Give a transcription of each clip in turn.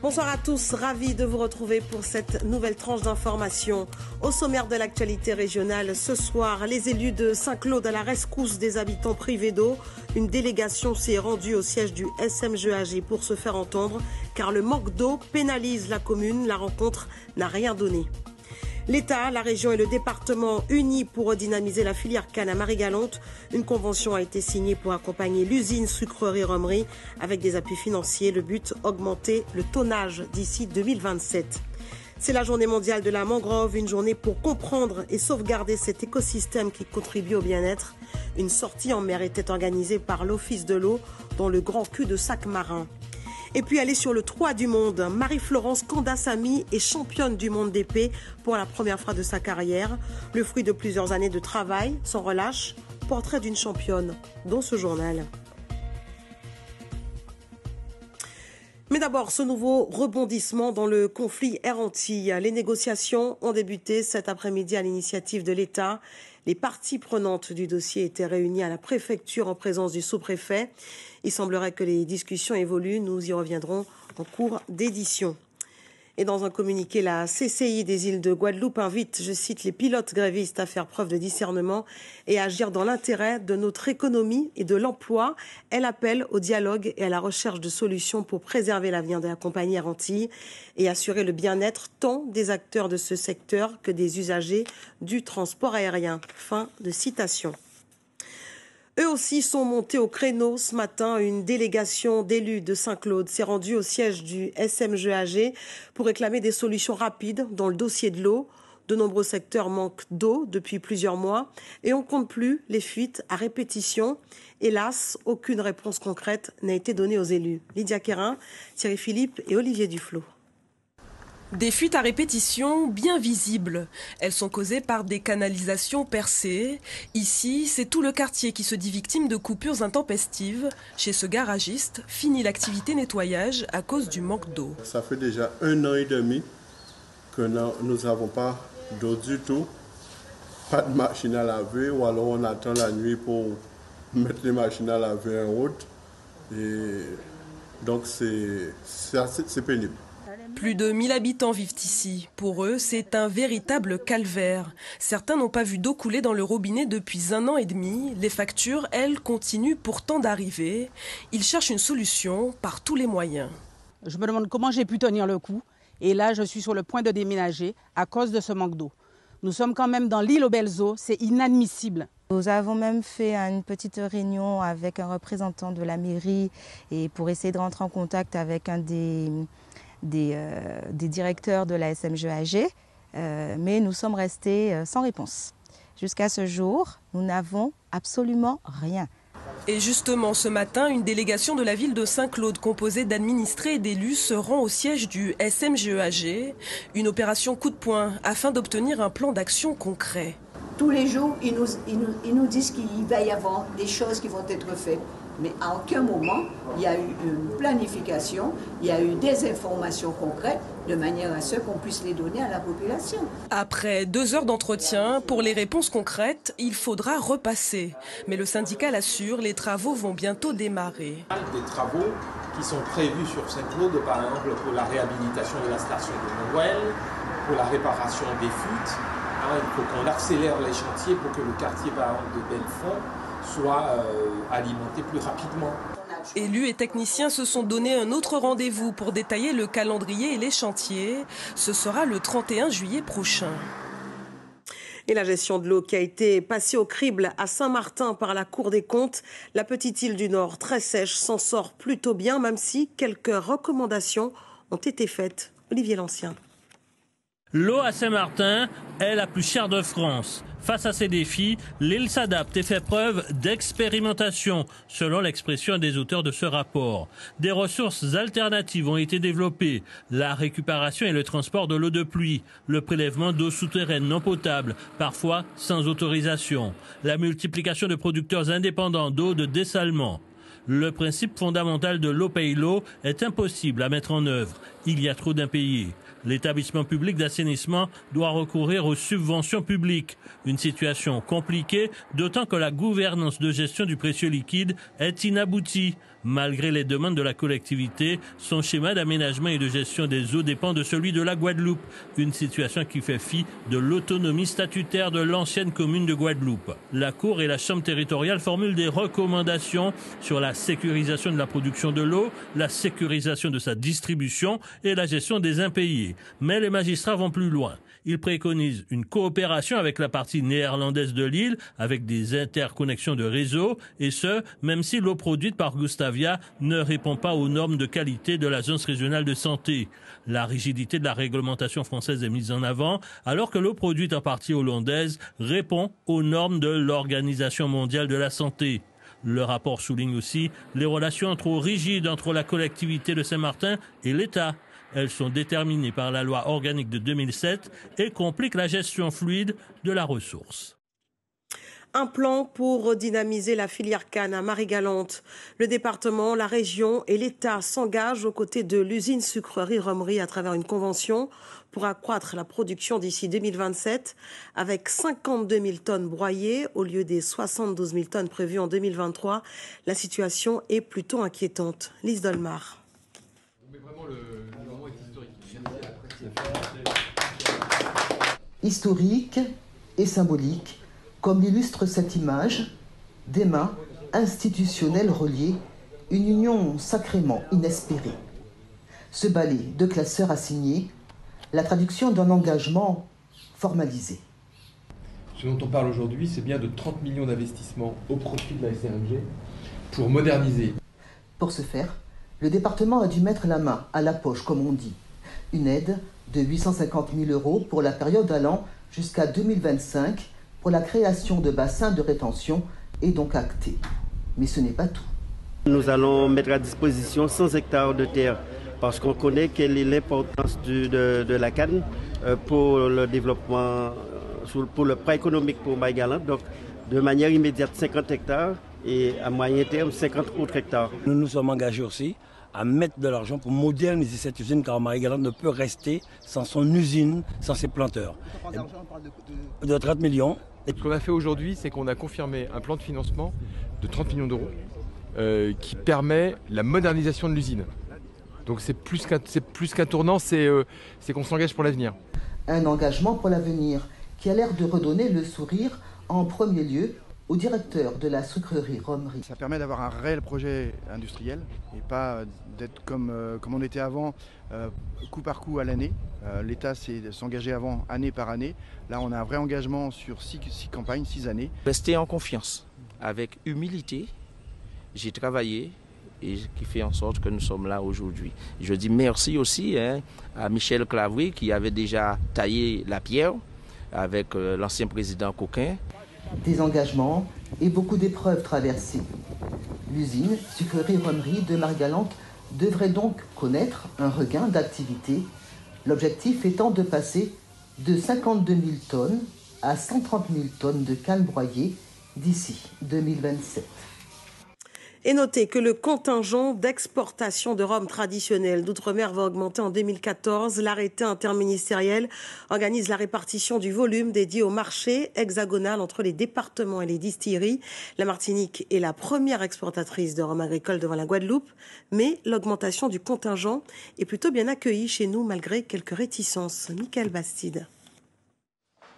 Bonsoir à tous, ravi de vous retrouver pour cette nouvelle tranche d'information. Au sommaire de l'actualité régionale, ce soir, les élus de Saint-Claude à la rescousse des habitants privés d'eau. Une délégation s'est rendue au siège du SMGAG pour se faire entendre, car le manque d'eau pénalise la commune. La rencontre n'a rien donné. L'État, la région et le département unis pour redynamiser la filière canne à Marie-Galante. Une convention a été signée pour accompagner l'usine sucrerie-romerie avec des appuis financiers. Le but, augmenter le tonnage d'ici 2027. C'est la journée mondiale de la mangrove, une journée pour comprendre et sauvegarder cet écosystème qui contribue au bien-être. Une sortie en mer était organisée par l'Office de l'eau dans le grand cul de Sac-Marin. Et puis aller sur le 3 du monde, Marie-Florence Kandasamy est championne du monde d'épée pour la première fois de sa carrière. Le fruit de plusieurs années de travail, sans relâche, portrait d'une championne, dans ce journal. Mais d'abord, ce nouveau rebondissement dans le conflit Air Antilles. Les négociations ont débuté cet après-midi à l'initiative de l'État. Les parties prenantes du dossier étaient réunies à la préfecture en présence du sous-préfet. Il semblerait que les discussions évoluent. Nous y reviendrons en cours d'édition. Et dans un communiqué, la CCI des îles de Guadeloupe invite, je cite, les pilotes grévistes à faire preuve de discernement et à agir dans l'intérêt de notre économie et de l'emploi. Elle appelle au dialogue et à la recherche de solutions pour préserver l'avenir de la compagnie Air Antilles et assurer le bien-être tant des acteurs de ce secteur que des usagers du transport aérien. Fin de citation. Eux aussi sont montés au créneau ce matin. Une délégation d'élus de Saint-Claude s'est rendue au siège du SMGAG pour réclamer des solutions rapides dans le dossier de l'eau. De nombreux secteurs manquent d'eau depuis plusieurs mois et on ne compte plus les fuites à répétition. Hélas, aucune réponse concrète n'a été donnée aux élus. Lydia Quérin, Thierry Philippe et Olivier Duflot. Des fuites à répétition bien visibles. Elles sont causées par des canalisations percées. Ici, c'est tout le quartier qui se dit victime de coupures intempestives. Chez ce garagiste, fini l'activité nettoyage à cause du manque d'eau. Ça fait déjà 1 an et demi que nous n'avons pas d'eau du tout. Pas de machine à laver ou alors on attend la nuit pour mettre les machines à laver en route. Et donc c'est pénible. Plus de 1000 habitants vivent ici. Pour eux, c'est un véritable calvaire. Certains n'ont pas vu d'eau couler dans le robinet depuis 1 an et demi. Les factures, elles, continuent pourtant d'arriver. Ils cherchent une solution par tous les moyens. Je me demande comment j'ai pu tenir le coup. Et là, je suis sur le point de déménager à cause de ce manque d'eau. Nous sommes quand même dans l'île aux Belles Eaux. C'est inadmissible. Nous avons même fait une petite réunion avec un représentant de la mairie et pour essayer de rentrer en contact avec un des directeurs de la SMGAG, mais nous sommes restés sans réponse. Jusqu'à ce jour, nous n'avons absolument rien. Et justement, ce matin, une délégation de la ville de Saint-Claude, composée d'administrés et d'élus, se rend au siège du SMGAG. Une opération coup de poing afin d'obtenir un plan d'action concret. Tous les jours, ils nous disent qu'il va y avoir des choses qui vont être faites. Mais à aucun moment, il y a eu une planification, il y a eu des informations concrètes de manière à ce qu'on puisse les donner à la population. Après 2 heures d'entretien, pour les réponses concrètes, il faudra repasser. Mais le syndicat l'assure, les travaux vont bientôt démarrer. Des travaux qui sont prévus sur Saint-Claude, par exemple pour la réhabilitation de la station de Noël, pour la réparation des fuites. Il faut qu'on accélère les chantiers pour que le quartier par exemple, de Belfond soit alimenté plus rapidement. Élus et techniciens se sont donné un autre rendez-vous pour détailler le calendrier et les chantiers. Ce sera le 31 juillet prochain. Et la gestion de l'eau qui a été passée au crible à Saint-Martin par la Cour des comptes. La petite île du Nord, très sèche, s'en sort plutôt bien, même si quelques recommandations ont été faites. Olivier Lancien. L'eau à Saint-Martin est la plus chère de France. Face à ces défis, l'île s'adapte et fait preuve d'expérimentation, selon l'expression des auteurs de ce rapport. Des ressources alternatives ont été développées. La récupération et le transport de l'eau de pluie, le prélèvement d'eau souterraine non potable, parfois sans autorisation, la multiplication de producteurs indépendants d'eau de dessalement. Le principe fondamental de l'eau paye l'eau est impossible à mettre en œuvre. Il y a trop d'impayés. L'établissement public d'assainissement doit recourir aux subventions publiques. Une situation compliquée, d'autant que la gouvernance de gestion du précieux liquide est inaboutie. Malgré les demandes de la collectivité, son schéma d'aménagement et de gestion des eaux dépend de celui de la Guadeloupe, une situation qui fait fi de l'autonomie statutaire de l'ancienne commune de Guadeloupe. La Cour et la Chambre territoriale formulent des recommandations sur la sécurisation de la production de l'eau, la sécurisation de sa distribution et la gestion des impayés. Mais les magistrats vont plus loin. Ils préconisent une coopération avec la partie néerlandaise de l'île, avec des interconnexions de réseau, et ce, même si l'eau produite par Gustavia ne répond pas aux normes de qualité de l'Agence régionale de santé. La rigidité de la réglementation française est mise en avant, alors que l'eau produite en partie hollandaise répond aux normes de l'Organisation mondiale de la santé. Le rapport souligne aussi les relations trop rigides entre la collectivité de Saint-Martin et l'État. Elles sont déterminées par la loi organique de 2007 et compliquent la gestion fluide de la ressource. Un plan pour redynamiser la filière canne à Marie-Galante. Le département, la région et l'État s'engagent aux côtés de l'usine sucrerie-romerie à travers une convention pour accroître la production d'ici 2027 avec 52 000 tonnes broyées au lieu des 72 000 tonnes prévues en 2023. La situation est plutôt inquiétante. Lise Dolmar. Historique et symbolique, comme l'illustre cette image, des mains institutionnelles reliées, une union sacrément inespérée. Ce balai de classeurs a signé la traduction d'un engagement formalisé. Ce dont on parle aujourd'hui, c'est bien de 30 millions d'investissements au profit de la SRMG pour moderniser. Pour ce faire, le département a dû mettre la main à la poche, comme on dit. Une aide de 850 000 € pour la période allant jusqu'à 2025 pour la création de bassins de rétention est donc actée. Mais ce n'est pas tout. Nous allons mettre à disposition 100 hectares de terre parce qu'on connaît quelle est l'importance de la canne pour le développement, pour le prêt économique pour Marie-Galante. Donc de manière immédiate 50 hectares et à moyen terme 50 autres hectares. Nous nous sommes engagés aussi à mettre de l'argent pour moderniser cette usine, car Marie-Galante ne peut rester sans son usine, sans ses planteurs. De 30 millions. Ce qu'on a fait aujourd'hui, c'est qu'on a confirmé un plan de financement de 30 millions d'euros qui permet la modernisation de l'usine. Donc c'est plus qu'un tournant, c'est qu'on s'engage pour l'avenir. Un engagement pour l'avenir qui a l'air de redonner le sourire en premier lieu au directeur de la sucrerie-romerie. Ça permet d'avoir un réel projet industriel et pas d'être comme on était avant, coup par coup à l'année. L'État s'engageait avant année par année. Là, on a un vrai engagement sur 6 campagnes, 6 années. Rester en confiance, avec humilité. J'ai travaillé et qui fait en sorte que nous sommes là aujourd'hui. Je dis merci aussi à Michel Clavry qui avait déjà taillé la pierre avec l'ancien président Coquin. Des engagements et beaucoup d'épreuves traversées. L'usine sucrerie-romerie de Marie-Galante devrait donc connaître un regain d'activité, l'objectif étant de passer de 52 000 tonnes à 130 000 tonnes de canne broyée d'ici 2027. Et notez que le contingent d'exportation de rhum traditionnel d'outre-mer va augmenter en 2014. L'arrêté interministériel organise la répartition du volume dédié au marché hexagonal entre les départements et les distilleries. La Martinique est la première exportatrice de rhum agricole devant la Guadeloupe, mais l'augmentation du contingent est plutôt bien accueillie chez nous malgré quelques réticences. Michael Bastide.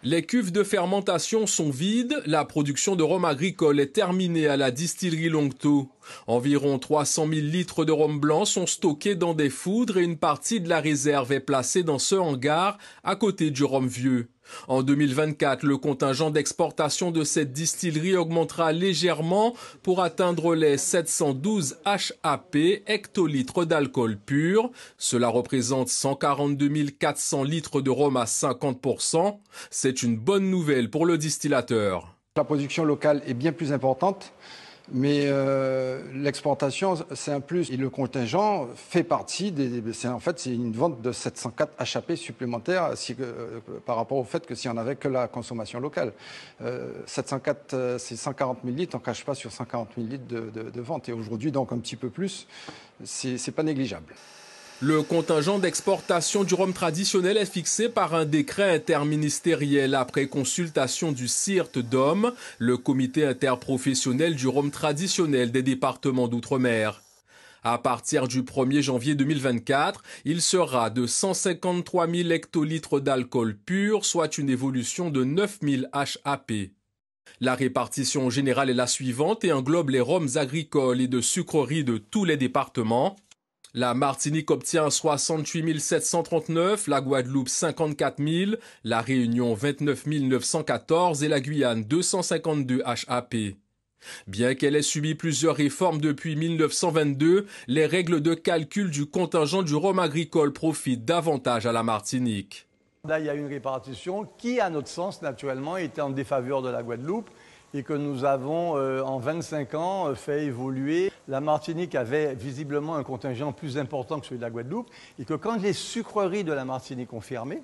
Les cuves de fermentation sont vides, la production de rhum agricole est terminée à la distillerie Longto. Environ 300 000 litres de rhum blanc sont stockés dans des foudres et une partie de la réserve est placée dans ce hangar à côté du rhum vieux. En 2024, le contingent d'exportation de cette distillerie augmentera légèrement pour atteindre les 712 HAP, hectolitres d'alcool pur. Cela représente 142 400 litres de rhum à 50%. C'est une bonne nouvelle pour le distillateur. La production locale est bien plus importante, mais l'exportation, c'est un plus. Et le contingent fait partie c'est une vente de 704 HAP supplémentaires par rapport au fait que si on n'avait que la consommation locale. 704, c'est 140 000 litres, on ne cache pas sur 140 000 litres de vente. Et aujourd'hui, donc un petit peu plus, c'est pas négligeable. Le contingent d'exportation du rhum traditionnel est fixé par un décret interministériel après consultation du CIRT-DOM, le comité interprofessionnel du rhum traditionnel des départements d'outre-mer. À partir du 1er janvier 2024, il sera de 153 000 hectolitres d'alcool pur, soit une évolution de 9 000 HAP. La répartition générale est la suivante et englobe les rhums agricoles et de sucreries de tous les départements. La Martinique obtient 68 739, la Guadeloupe 54 000, la Réunion 29 914 et la Guyane 252 HAP. Bien qu'elle ait subi plusieurs réformes depuis 1922, les règles de calcul du contingent du rhum agricole profitent davantage à la Martinique. Là, il y a une répartition qui, à notre sens, naturellement, était en défaveur de la Guadeloupe et que nous avons, en 25 ans, fait évoluer. La Martinique avait visiblement un contingent plus important que celui de la Guadeloupe et que quand les sucreries de la Martinique ont fermé,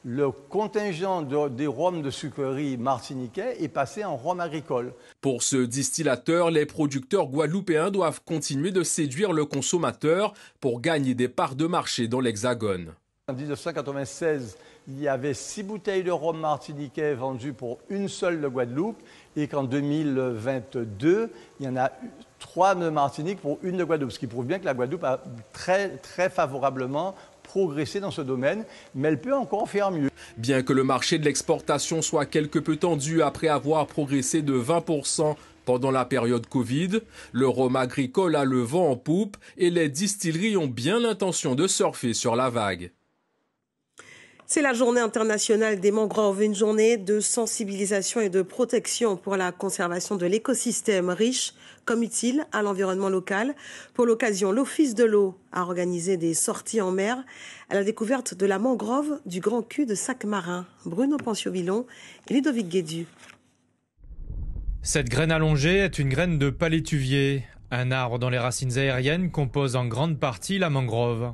le contingent des rhums de sucreries martiniquais est passé en rhum agricole. Pour ce distillateur, les producteurs guadeloupéens doivent continuer de séduire le consommateur pour gagner des parts de marché dans l'Hexagone. En 1996, il y avait 6 bouteilles de rhum martiniquais vendues pour une seule de Guadeloupe et qu'en 2022, il y en a 3 de Martinique pour une de Guadeloupe, ce qui prouve bien que la Guadeloupe a très favorablement progresser dans ce domaine, mais elle peut encore faire mieux. Bien que le marché de l'exportation soit quelque peu tendu après avoir progressé de 20% pendant la période Covid, le rhum agricole a le vent en poupe et les distilleries ont bien l'intention de surfer sur la vague. C'est la journée internationale des mangroves, une journée de sensibilisation et de protection pour la conservation de l'écosystème riche comme utile à l'environnement local. Pour l'occasion, l'Office de l'eau a organisé des sorties en mer à la découverte de la mangrove du Grand Cul de Sac-Marin. Bruno Panciovillon et Ludovic Guédu. Cette graine allongée est une graine de palétuvier, un arbre dont les racines aériennes composent en grande partie la mangrove.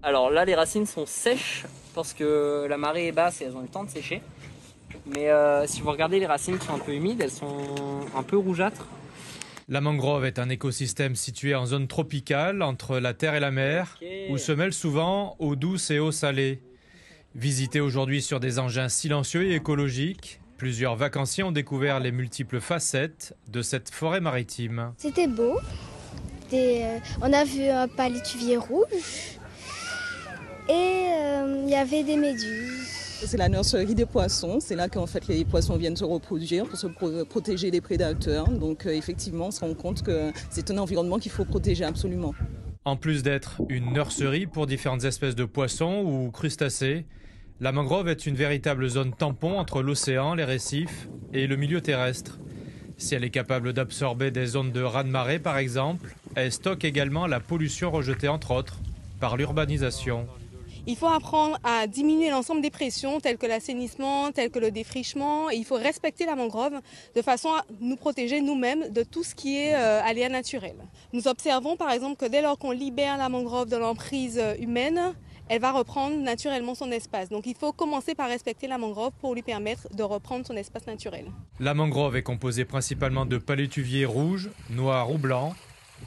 Alors là, les racines sont sèches parce que la marée est basse et elles ont le temps de sécher. Mais si vous regardez les racines qui sont un peu humides, elles sont un peu rougeâtres. La mangrove est un écosystème situé en zone tropicale entre la terre et la mer, où se mêlent souvent eau douce et eau salée. Visité aujourd'hui sur des engins silencieux et écologiques, plusieurs vacanciers ont découvert les multiples facettes de cette forêt maritime. C'était beau. On a vu un palétuvier rouge. Et il y avait des méduses. C'est la nurserie des poissons. C'est là qu'en fait les poissons viennent se reproduire pour se protéger des prédateurs. Donc effectivement, on se rend compte que c'est un environnement qu'il faut protéger absolument. En plus d'être une nurserie pour différentes espèces de poissons ou crustacés, la mangrove est une véritable zone tampon entre l'océan, les récifs et le milieu terrestre. Si elle est capable d'absorber des zones de raz-de-marée par exemple, elle stocke également la pollution rejetée entre autres par l'urbanisation. Il faut apprendre à diminuer l'ensemble des pressions telles que l'assainissement, telles que le défrichement. Et il faut respecter la mangrove de façon à nous protéger nous-mêmes de tout ce qui est aléa naturel. Nous observons par exemple que dès lors qu'on libère la mangrove de l'emprise humaine, elle va reprendre naturellement son espace. Donc il faut commencer par respecter la mangrove pour lui permettre de reprendre son espace naturel. La mangrove est composée principalement de palétuviers rouges, noirs ou blancs.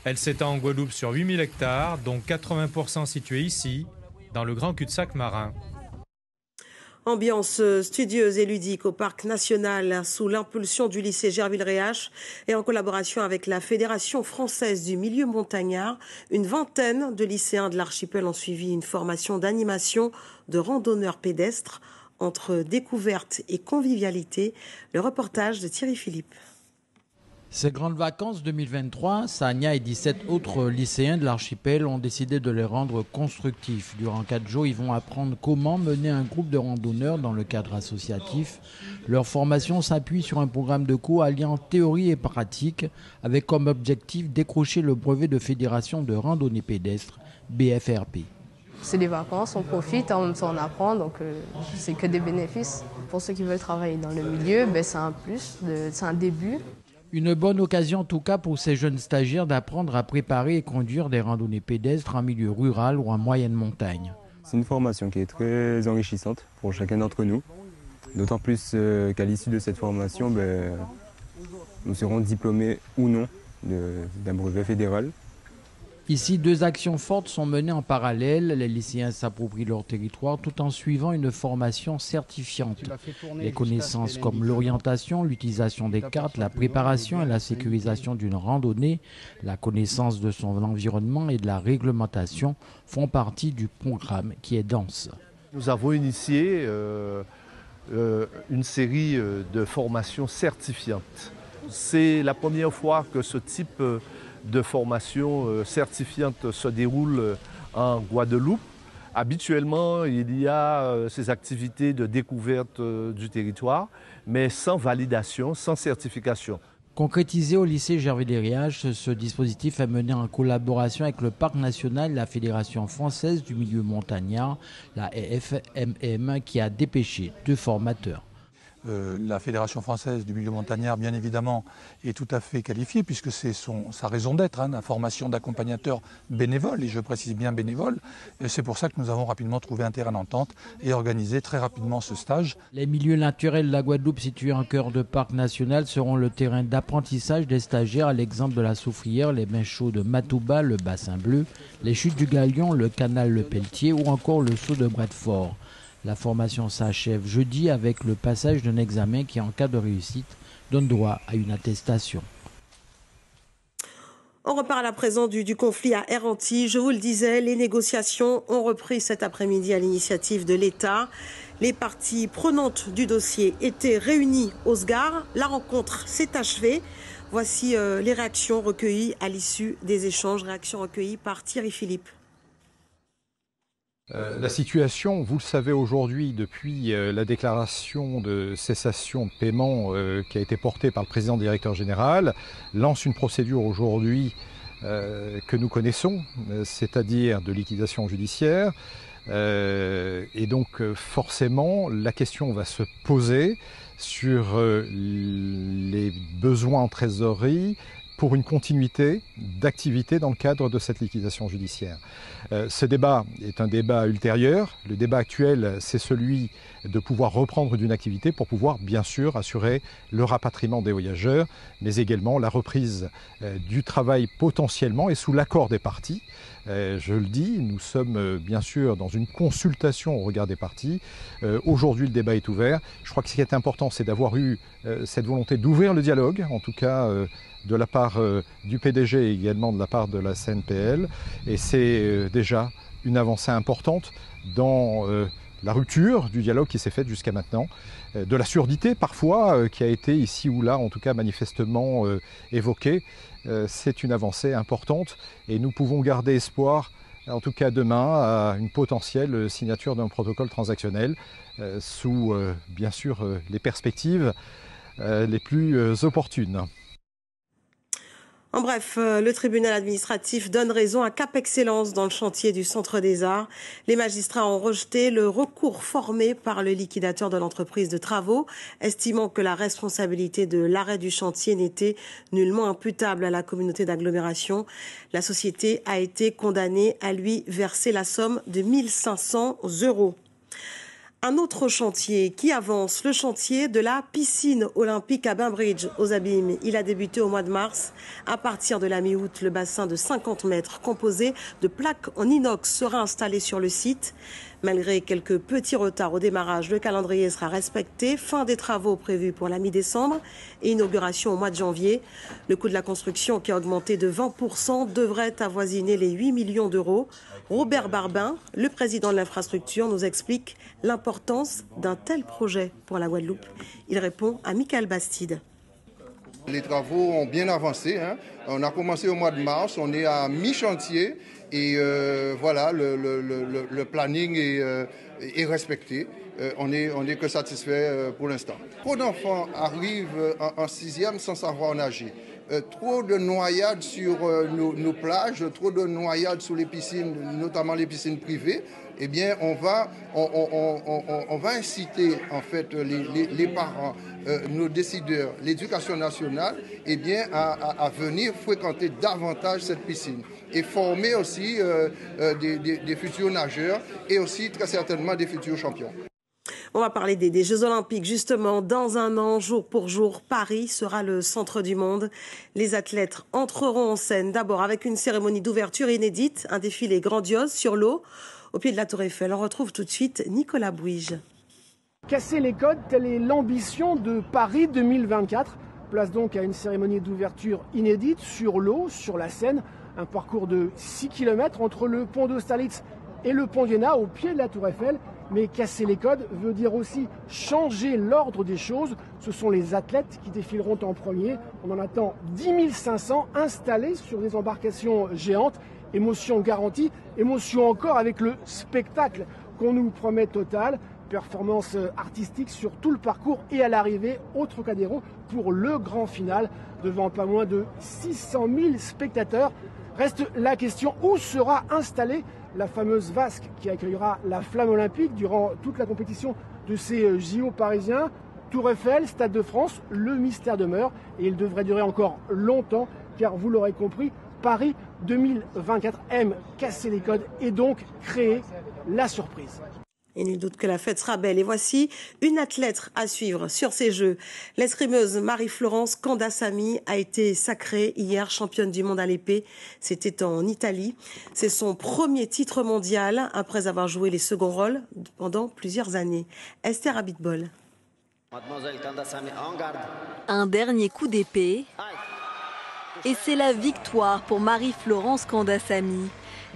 Elle s'étend en Guadeloupe sur 8000 hectares, dont 80% situés ici, dans le Grand Cul-de-Sac marin. Ambiance studieuse et ludique au Parc national sous l'impulsion du lycée Gerville-Réache et en collaboration avec la Fédération française du milieu montagnard. Une vingtaine de lycéens de l'archipel ont suivi une formation d'animation de randonneurs pédestres entre découverte et convivialité. Le reportage de Thierry Philippe. Ces grandes vacances 2023, Sania et 17 autres lycéens de l'archipel ont décidé de les rendre constructifs. Durant 4 jours, ils vont apprendre comment mener un groupe de randonneurs dans le cadre associatif. Leur formation s'appuie sur un programme de cours alliant théorie et pratique, avec comme objectif décrocher le brevet de fédération de randonnée pédestre, BFRP. C'est des vacances, on profite, en même temps on apprend, donc c'est que des bénéfices. Pour ceux qui veulent travailler dans le milieu, c'est un plus, c'est un début. Une bonne occasion en tout cas pour ces jeunes stagiaires d'apprendre à préparer et conduire des randonnées pédestres en milieu rural ou en moyenne montagne. C'est une formation qui est très enrichissante pour chacun d'entre nous. D'autant plus qu'à l'issue de cette formation, nous serons diplômés ou non d'un brevet fédéral. Ici, 2 actions fortes sont menées en parallèle. Les lycéens s'approprient leur territoire tout en suivant une formation certifiante. Les connaissances comme l'orientation, l'utilisation des cartes, la préparation et la sécurisation d'une randonnée, la connaissance de son environnement et de la réglementation font partie du programme qui est dense. Nous avons initié une série de formations certifiantes. C'est la première fois que ce type de formation certifiante se déroule en Guadeloupe. Habituellement, il y a ces activités de découverte du territoire, mais sans validation, sans certification. Concrétisé au lycée Gervais-Dériage, ce dispositif est mené en collaboration avec le Parc national et la Fédération française du milieu montagnard, la FMM, qui a dépêché 2 formateurs. La Fédération française du milieu montagnard, bien évidemment, est tout à fait qualifiée puisque c'est sa raison d'être, la formation d'accompagnateurs bénévoles, et je précise bien bénévoles. Et c'est pour ça que nous avons rapidement trouvé un terrain d'entente et organisé très rapidement ce stage. Les milieux naturels de la Guadeloupe situés en cœur de parc national seront le terrain d'apprentissage des stagiaires, à l'exemple de la Soufrière, les bains chauds de Matouba, le bassin bleu, les chutes du Galion, le canal Le Pelletier ou encore le saut de Bradford. La formation s'achève jeudi avec le passage d'un examen qui, en cas de réussite, donne droit à une attestation. On reparle à présent du conflit à Air Antilles. Je vous le disais, les négociations ont repris cet après-midi à l'initiative de l'État. Les parties prenantes du dossier étaient réunies au SGAR. La rencontre s'est achevée. Voici les réactions recueillies à l'issue des échanges. Réactions recueillies par Thierry Philippe. La situation, vous le savez aujourd'hui, depuis la déclaration de cessation de paiement qui a été portée par le président directeur général, lance une procédure aujourd'hui que nous connaissons, c'est-à-dire de liquidation judiciaire. Et donc forcément, la question va se poser sur les besoins en trésorerie pour une continuité d'activité dans le cadre de cette liquidation judiciaire. Ce débat est un débat ultérieur. Le débat actuel, c'est celui de pouvoir reprendre d'une activité pour pouvoir, bien sûr, assurer le rapatriement des voyageurs, mais également la reprise du travail potentiellement et sous l'accord des parties. Je le dis, nous sommes bien sûr dans une consultation au regard des parties. Aujourd'hui, le débat est ouvert. Je crois que ce qui est important, c'est d'avoir eu cette volonté d'ouvrir le dialogue, en tout cas de la part du PDG et également de la part de la CNPL. Et c'est déjà une avancée importante dans la rupture du dialogue qui s'est faite jusqu'à maintenant, de la surdité parfois qui a été ici ou là, en tout cas manifestement évoquée. C'est une avancée importante et nous pouvons garder espoir, en tout cas demain, à une potentielle signature d'un protocole transactionnel sous, bien sûr, les perspectives les plus opportunes. En bref, le tribunal administratif donne raison à Cap Excellence dans le chantier du Centre des Arts. Les magistrats ont rejeté le recours formé par le liquidateur de l'entreprise de travaux, estimant que la responsabilité de l'arrêt du chantier n'était nullement imputable à la communauté d'agglomération. La société a été condamnée à lui verser la somme de 1 500 €. Un autre chantier qui avance, le chantier de la piscine olympique à Bainbridge, aux Abîmes. Il a débuté au mois de mars. À partir de la mi-août, le bassin de 50 mètres composé de plaques en inox sera installé sur le site. Malgré quelques petits retards au démarrage, le calendrier sera respecté. Fin des travaux prévus pour la mi-décembre et inauguration au mois de janvier. Le coût de la construction, qui a augmenté de 20%, devrait avoisiner les 8 millions d'euros. Robert Barbin, le président de l'infrastructure, nous explique l'importance d'un tel projet pour la Guadeloupe. Il répond à Michael Bastide. Les travaux ont bien avancé. On a commencé au mois de mars, on est à mi-chantier et voilà, le planning est respecté. On est que satisfait pour l'instant. Trop d'enfants arrivent en 6e sans savoir nager. Trop de noyades sur nos plages, trop de noyades sur les piscines, notamment les piscines privées. Eh bien, on va inciter en fait les parents, nos décideurs, l'éducation nationale, eh bien, à venir fréquenter davantage cette piscine et former aussi des futurs nageurs et aussi très certainement des futurs champions. On va parler des Jeux Olympiques. Justement, dans un an, jour pour jour, Paris sera le centre du monde. Les athlètes entreront en scène d'abord avec une cérémonie d'ouverture inédite, un défilé grandiose sur l'eau au pied de la Tour Eiffel. On retrouve tout de suite Nicolas Bouige. Casser les codes, telle est l'ambition de Paris 2024. Place donc à une cérémonie d'ouverture inédite sur l'eau, sur la Seine. Un parcours de 6 km entre le pont d'Austerlitz et le pont d'Iéna au pied de la Tour Eiffel. Mais casser les codes veut dire aussi changer l'ordre des choses. Ce sont les athlètes qui défileront en premier. On en attend 10 500 installés sur des embarcations géantes. Émotion garantie, émotion encore avec le spectacle qu'on nous promet total. Performance artistique sur tout le parcours et à l'arrivée au Trocadéro pour le grand final devant pas moins de 600 000 spectateurs. Reste la question, où sera installée la fameuse vasque qui accueillera la flamme olympique durant toute la compétition de ces JO parisiens. Tour Eiffel, Stade de France, le mystère demeure et il devrait durer encore longtemps car vous l'aurez compris, Paris 2024 aime casser les codes et donc créer la surprise. Et nul doute que la fête sera belle. Et voici une athlète à suivre sur ces Jeux. L'escrimeuse Marie-Florence Candassami a été sacrée hier championne du monde à l'épée. C'était en Italie. C'est son premier titre mondial après avoir joué les seconds rôles pendant plusieurs années. Esther Abitbol. Un dernier coup d'épée. Et c'est la victoire pour Marie-Florence Candassami.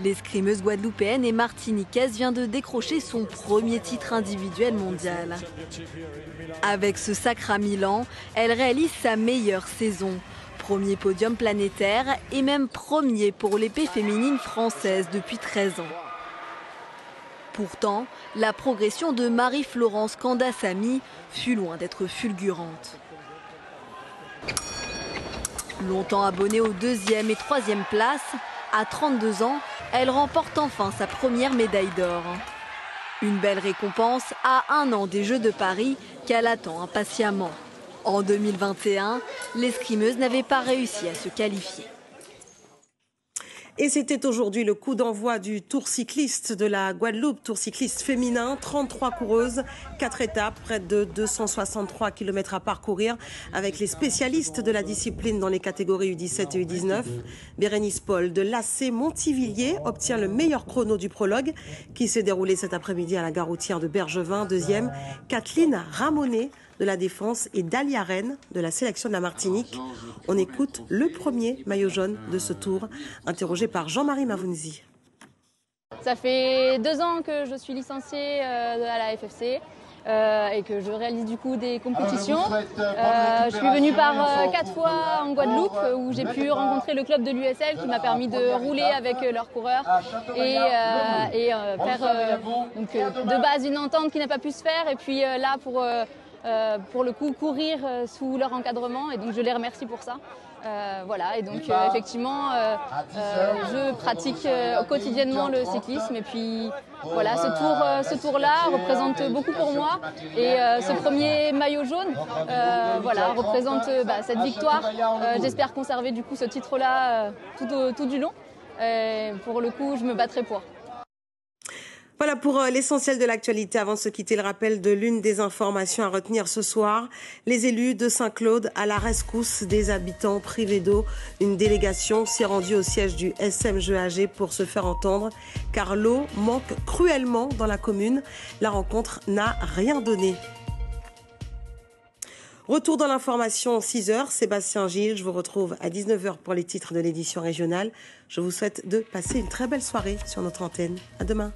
L'escrimeuse guadeloupéenne et martiniquaise vient de décrocher son premier titre individuel mondial. Avec ce sacre à Milan, elle réalise sa meilleure saison. Premier podium planétaire et même premier pour l'épée féminine française depuis 13 ans. Pourtant, la progression de Marie-Florence Candassami fut loin d'être fulgurante. Longtemps abonnée aux 2e et 3e places, à 32 ans, elle remporte enfin sa première médaille d'or. Une belle récompense à 1 an des Jeux de Paris qu'elle attend impatiemment. En 2021, l'escrimeuse n'avait pas réussi à se qualifier. Et c'était aujourd'hui le coup d'envoi du Tour cycliste de la Guadeloupe, Tour cycliste féminin, 33 coureuses, 4 étapes, près de 263 km à parcourir avec les spécialistes de la discipline dans les catégories U17 et U19. Bérénice Paul de l'AC Montivilliers obtient le meilleur chrono du prologue qui s'est déroulé cet après-midi à la gare routière de Bergevin. Deuxième, Kathleen Ramonet de la Défense et Dalia Rennes de la sélection de la Martinique. On écoute le premier maillot jaune de ce tour, interrogé par Jean-Marie Mavounzi. Ça fait 2 ans que je suis licenciée à la FFC et que je réalise du coup des compétitions. Je suis venue par 4 fois en Guadeloupe où j'ai pu rencontrer le club de l'USL qui m'a permis de rouler avec leurs coureurs et faire donc, de base une entente qui n'a pas pu se faire et puis là pour le coup courir sous leur encadrement et donc je les remercie pour ça. Voilà, et donc effectivement je pratique quotidiennement le cyclisme et puis voilà, ce tour-là représente beaucoup pour moi et ce premier maillot jaune voilà, représente cette victoire. J'espère conserver du coup ce titre-là tout du long. Pour le coup, je me battrai pour. Voilà pour l'essentiel de l'actualité. Avant de se quitter, le rappel de l'une des informations à retenir ce soir. Les élus de Saint-Claude à la rescousse des habitants privés d'eau. Une délégation s'est rendue au siège du SMGAG pour se faire entendre car l'eau manque cruellement dans la commune. La rencontre n'a rien donné. Retour dans l'information, 6h, Sébastien Gilles. Je vous retrouve à 19h pour les titres de l'édition régionale. Je vous souhaite de passer une très belle soirée sur notre antenne. À demain.